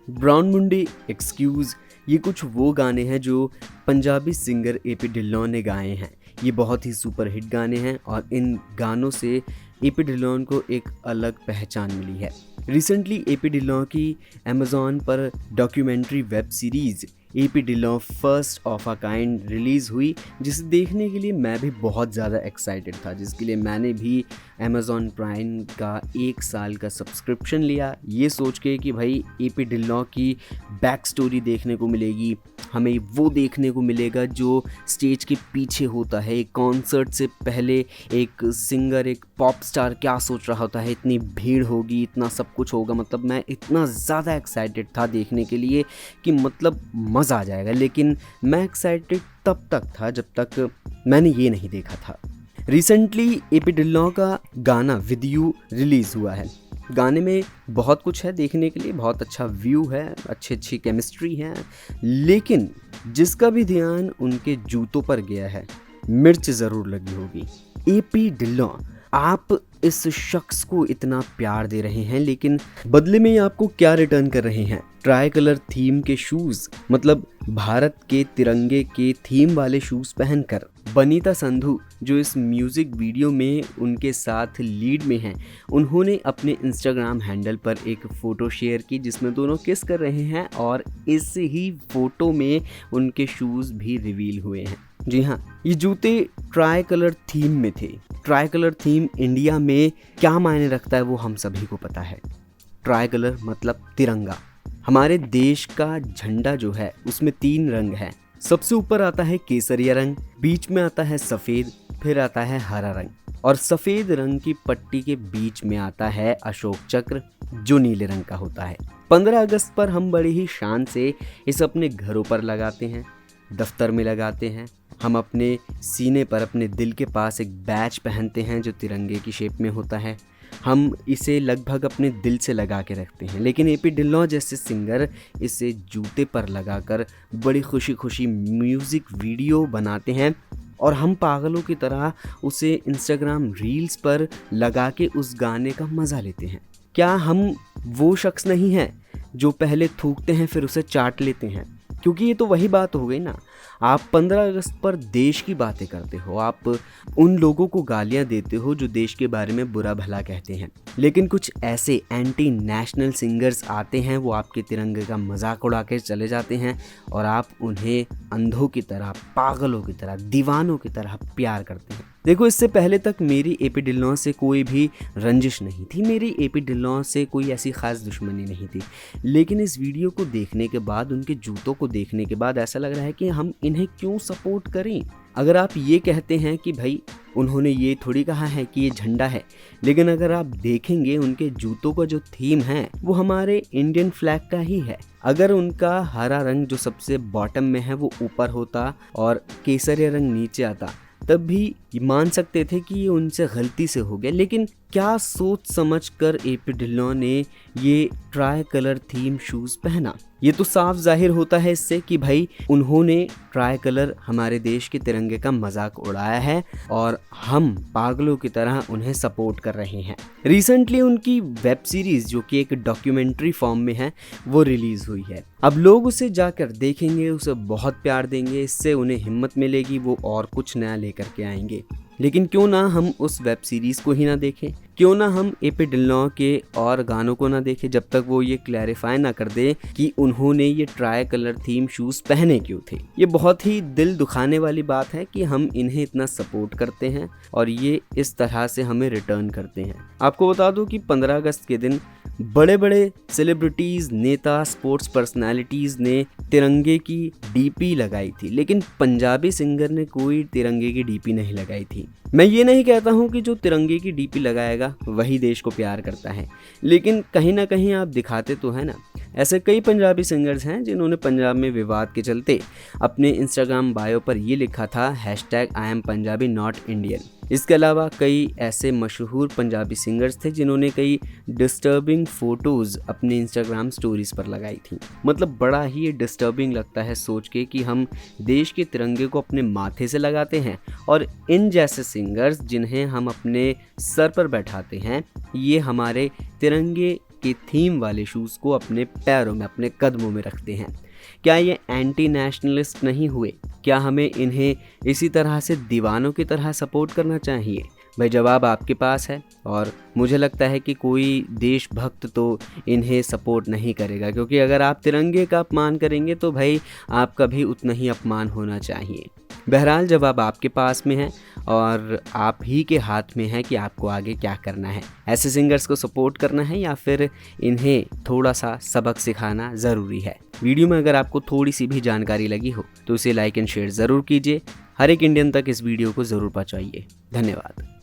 Brown मुंडी, excuse, ये कुछ वो गाने हैं जो पंजाबी सिंगर एपी ढिल्लों ने गाए हैं। ये बहुत ही सुपर हिट गाने हैं और इन गानों से एपी ढिल्लों को एक अलग पहचान मिली है। रिसेंटली एपी ढिल्लों की अमेज़ॉन पर documentary web series AP Dhillon first of a kind release हुई, जिसे देखने के लिए मैं भी बहुत ज़्यादा एक्साइटेड था, जिसके लिए मैंने भी अमेज़ॉन प्राइम का 1 साल का सब्सक्रिप्शन लिया, ये सोच के कि भाई एपी ढिल्लों की बैक स्टोरी देखने को मिलेगी, हमें वो देखने को मिलेगा जो स्टेज के पीछे होता है। एक कॉन्सर्ट से पहले एक सिंगर, एक पॉप स्टार क्या सोच रहा होता है, इतनी भीड़ होगी, इतना सब कुछ होगा। मतलब मैं इतना ज़्यादा एक्साइटेड था देखने के लिए कि मतलब मज़ा आ जाएगा। लेकिन मैं एक्साइटेड तब तक था जब तक मैंने ये नहीं देखा था। रिसेंटली एपी ढिल्लों का गाना विद यू रिलीज़ हुआ है। गाने में बहुत कुछ है देखने के लिए, बहुत अच्छा व्यू है, अच्छी केमिस्ट्री है, लेकिन जिसका भी ध्यान उनके जूतों पर गया है, मिर्च ज़रूर लगी होगी। एपी ढिल्लों, आप इस शख्स को इतना प्यार दे रहे हैं, लेकिन बदले में आपको क्या रिटर्न कर रहे हैं? ट्राई कलर थीम के शूज़, मतलब भारत के तिरंगे के थीम वाले शूज़ पहनकर। बनीता संधू जो इस म्यूज़िक वीडियो में उनके साथ लीड में हैं, उन्होंने अपने इंस्टाग्राम हैंडल पर एक फ़ोटो शेयर की जिसमें दोनों किस कर रहे हैं और इस ही फ़ोटो में उनके शूज़ भी रिवील हुए हैं। जी हाँ, ये जूते ट्राई कलर थीम में थे। ट्राई कलर थीम इंडिया में क्या मायने रखता है वो हम सभी को पता है। ट्राई कलर मतलब तिरंगा। हमारे देश का झंडा जो है उसमें 3 रंग हैं। सबसे ऊपर आता है केसरिया रंग, बीच में आता है सफ़ेद, फिर आता है हरा रंग और सफ़ेद रंग की पट्टी के बीच में आता है अशोक चक्र जो नीले रंग का होता है। 15 अगस्त पर हम बड़ी ही शान से इसे अपने घरों पर लगाते हैं, दफ्तर में लगाते हैं। हम अपने सीने पर, अपने दिल के पास एक बैच पहनते हैं जो तिरंगे की शेप में होता है। हम इसे लगभग अपने दिल से लगा के रखते हैं, लेकिन एपी ढिल्लों जैसे सिंगर इसे जूते पर लगाकर बड़ी खुशी खुशी म्यूज़िक वीडियो बनाते हैं और हम पागलों की तरह उसे इंस्टाग्राम रील्स पर लगा के उस गाने का मज़ा लेते हैं। क्या हम वो शख्स नहीं हैं जो पहले थूकते हैं फिर उसे चाट लेते हैं? क्योंकि ये तो वही बात हो गई ना। आप 15 अगस्त पर देश की बातें करते हो, आप उन लोगों को गालियां देते हो जो देश के बारे में बुरा भला कहते हैं, लेकिन कुछ ऐसे एंटी नेशनल सिंगर्स आते हैं, वो आपके तिरंगे का मजाक उड़ा के चले जाते हैं और आप उन्हें अंधों की तरह, पागलों की तरह, दीवानों की तरह प्यार करते हैं। देखो, इससे पहले तक मेरी एपी ढिल्लों से कोई भी रंजिश नहीं थी, मेरी एपी ढिल्लों से कोई ऐसी ख़ास दुश्मनी नहीं थी, लेकिन इस वीडियो को देखने के बाद, उनके जूतों को देखने के बाद ऐसा लग रहा है कि हम इन्हें क्यों सपोर्ट करें। अगर आप ये कहते हैं कि भाई उन्होंने ये थोड़ी कहा है कि ये झंडा है, लेकिन अगर आप देखेंगे उनके जूतों का जो थीम है वो हमारे इंडियन फ्लैग का ही है। अगर उनका हरा रंग जो सबसे बॉटम में है वो ऊपर होता और केसरिया रंग नीचे आता, तब भी मान सकते थे कि ये उनसे गलती से हो गया। लेकिन क्या सोच समझ कर एपी ढिल्लों ने ये ट्राई कलर थीम शूज़ पहना? ये तो साफ जाहिर होता है इससे कि भाई उन्होंने ट्राई कलर हमारे देश के तिरंगे का मजाक उड़ाया है और हम पागलों की तरह उन्हें सपोर्ट कर रहे हैं। रिसेंटली उनकी वेब सीरीज़ जो कि एक डॉक्यूमेंट्री फॉर्म में है वो रिलीज़ हुई है। अब लोग उसे जाकर देखेंगे, उसे बहुत प्यार देंगे, इससे उन्हें हिम्मत मिलेगी, वो और कुछ नया लेकर के आएंगे। लेकिन क्यों ना हम उस वेब सीरीज़ को ही ना देखें, क्यों ना हम एपी ढिल्लों के और गानों को ना देखें जब तक वो ये क्लैरिफाई ना कर दे कि उन्होंने ये ट्राई कलर थीम शूज़ पहने क्यों थे। ये बहुत ही दिल दुखाने वाली बात है कि हम इन्हें इतना सपोर्ट करते हैं और ये इस तरह से हमें रिटर्न करते हैं। आपको बता दूं कि 15 अगस्त के दिन बड़े बड़े सेलिब्रिटीज़, नेता, स्पोर्ट्स पर्सनालिटीज़ ने तिरंगे की डीपी लगाई थी, लेकिन पंजाबी सिंगर ने कोई तिरंगे की डीपी नहीं लगाई थी। मैं ये नहीं कहता हूँ कि जो तिरंगे की डीपी लगाएगा वही देश को प्यार करता है, लेकिन कहीं ना कहीं आप दिखाते तो है ना। ऐसे कई पंजाबी सिंगर्स हैं जिन्होंने पंजाब में विवाद के चलते अपने इंस्टाग्राम बायो पर ये लिखा था #I am Punjabi not Indian। इसके अलावा कई ऐसे मशहूर पंजाबी सिंगर्स थे जिन्होंने कई डिस्टर्बिंग फ़ोटोज़ अपने इंस्टाग्राम स्टोरीज़ पर लगाई थी। मतलब बड़ा ही ये डिस्टर्बिंग लगता है सोच के कि हम देश के तिरंगे को अपने माथे से लगाते हैं और इन जैसे सिंगर्स जिन्हें हम अपने सर पर बैठाते हैं, ये हमारे तिरंगे के थीम वाले शूज़ को अपने पैरों में, अपने कदमों में रखते हैं। क्या ये एंटी नेशनलिस्ट नहीं हुए? क्या हमें इन्हें इसी तरह से दीवानों की तरह सपोर्ट करना चाहिए? भाई जवाब आपके पास है, और मुझे लगता है कि कोई देशभक्त तो इन्हें सपोर्ट नहीं करेगा, क्योंकि अगर आप तिरंगे का अपमान करेंगे तो भाई आपका भी उतना ही अपमान होना चाहिए। बहरहाल जवाब आपके पास में है और आप ही के हाथ में है कि आपको आगे क्या करना है। ऐसे सिंगर्स को सपोर्ट करना है या फिर इन्हें थोड़ा सा सबक सिखाना ज़रूरी है। वीडियो में अगर आपको थोड़ी सी भी जानकारी लगी हो तो इसे लाइक एंड शेयर ज़रूर कीजिए। हर एक इंडियन तक इस वीडियो को ज़रूर पहुँचाइए। धन्यवाद।